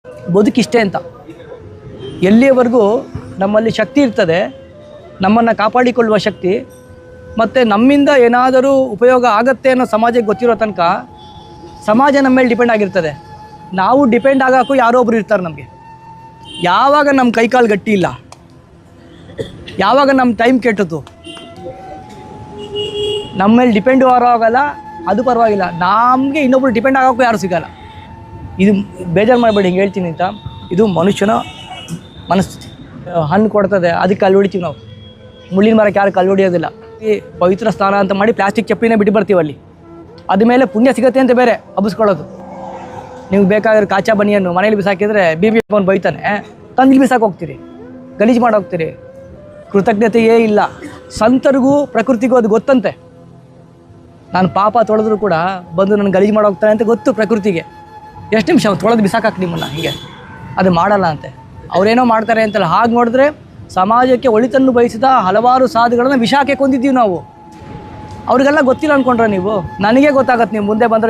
ಬದುಕಿಷ್ಟೇ ಅಂತ. ಎಲ್ಲಿಯವರೆಗೂ ನಮ್ಮಲ್ಲಿ ಶಕ್ತಿ ಇರ್ತದೆ, ನಮ್ಮನ್ನು ಕಾಪಾಡಿಕೊಳ್ಳುವ ಶಕ್ತಿ, ಮತ್ತು ನಮ್ಮಿಂದ ಏನಾದರೂ ಉಪಯೋಗ ಆಗತ್ತೆ ಅನ್ನೋ ಸಮಾಜಕ್ಕೆ ಗೊತ್ತಿರೋ ತನಕ ಸಮಾಜ ನಮ್ಮ ಮೇಲೆ ಡಿಪೆಂಡ್ ಆಗಿರ್ತದೆ. ನಾವು ಡಿಪೆಂಡ್ ಆಗೋಕ್ಕೂ ಯಾರೋ ಒಬ್ರು ಇರ್ತಾರೆ ನಮಗೆ. ಯಾವಾಗ ನಮ್ಮ ಕೈಕಾಲು ಗಟ್ಟಿ ಇಲ್ಲ, ಯಾವಾಗ ನಮ್ಮ ಟೈಮ್ ಕೆಟ್ಟದ್ದು, ನಮ್ಮ ಮೇಲೆ ಡಿಪೆಂಡು ಆಗೋಲ್ಲ, ಅದು ಪರವಾಗಿಲ್ಲ, ನಮಗೆ ಇನ್ನೊಬ್ರು ಡಿಪೆಂಡ್ ಆಗೋಕ್ಕೂ ಯಾರು ಸಿಗೋಲ್ಲ. ಇದು ಬೇಜಾರು ಮಾಡಬೇಡಿ, ಹಿಂಗೆ ಹೇಳ್ತೀನಿ ಅಂತ. ಇದು ಮನುಷ್ಯನ ಮನಸ್ಥಿತಿ. ಹಣ್ಣು ಕೊಡ್ತದೆ, ಅದಕ್ಕೆ ಕಲ್ಲು ಹೊಡಿತೀವಿ ನಾವು. ಮುಳ್ಳಿನ ಮರಕ್ಕೆ ಯಾರು ಕಲ್ಲು ಹೊಡಿಯೋದಿಲ್ಲ. ಈ ಪವಿತ್ರ ಸ್ನಾನ ಅಂತ ಮಾಡಿ ಪ್ಲಾಸ್ಟಿಕ್ ಚಪ್ಪಲಿನೇ ಬಿಟ್ಟು ಬರ್ತೀವಿ ಅಲ್ಲಿ. ಅದ್ಮೇಲೆ ಪುಣ್ಯ ಸಿಗುತ್ತೆ ಅಂತ ಬೇರೆ ಹಬ್ಬಿಸ್ಕೊಳ್ಳೋದು. ನೀವು ಬೇಕಾದ್ರೆ ಕಾಚಾ ಬನಿಯನ್ನು ಮನೇಲಿ ಬಿಸಾಕಿದರೆ BB ಫೋನ್ ಬೈತಾನೆ, ತಂದು ಬಿಸಾಕಿ ಹೋಗ್ತೀರಿ, ಗಲೀಜು ಮಾಡೋಗ್ತೀರಿ. ಕೃತಜ್ಞತೆಯೇ ಇಲ್ಲ. ಸಂತರಿಗೂ ಪ್ರಕೃತಿಗೂ ಅದು ಗೊತ್ತಂತೆ. ನಾನು ಪಾಪ ತೊಳೆದ್ರೂ ಕೂಡ ಬಂದು ನನ್ನ ಗಲೀಜು ಮಾಡೋಗ್ತಾನೆ ಅಂತ ಗೊತ್ತು ಪ್ರಕೃತಿಗೆ. ಎಷ್ಟು ನಿಮಿಷ ತೊಳೆದು ಬಿಸಾಕಿ ನಿಮ್ಮನ್ನು, ಹೀಗೆ ಅದು ಮಾಡಲ್ಲ ಅಂತೆ. ಅವರೇನೋ ಮಾಡ್ತಾರೆ ಅಂತಲ್ಲ. ಹಾಗೆ ನೋಡಿದ್ರೆ ಸಮಾಜಕ್ಕೆ ಒಳಿತನ್ನು ಬಯಸಿದ ಹಲವಾರು ಸಾಧುಗಳನ್ನು ವಿಷಾಕ್ಕೆ ಕೊಂದಿದ್ದೀವಿ ನಾವು. ಅವ್ರಿಗೆಲ್ಲ ಗೊತ್ತಿಲ್ಲ ಅಂದ್ಕೊಂಡ್ರೆ ನೀವು. ನನಗೆ ಗೊತ್ತಾಗತ್ತೆ, ನೀವು ಮುಂದೆ ಬಂದರೆ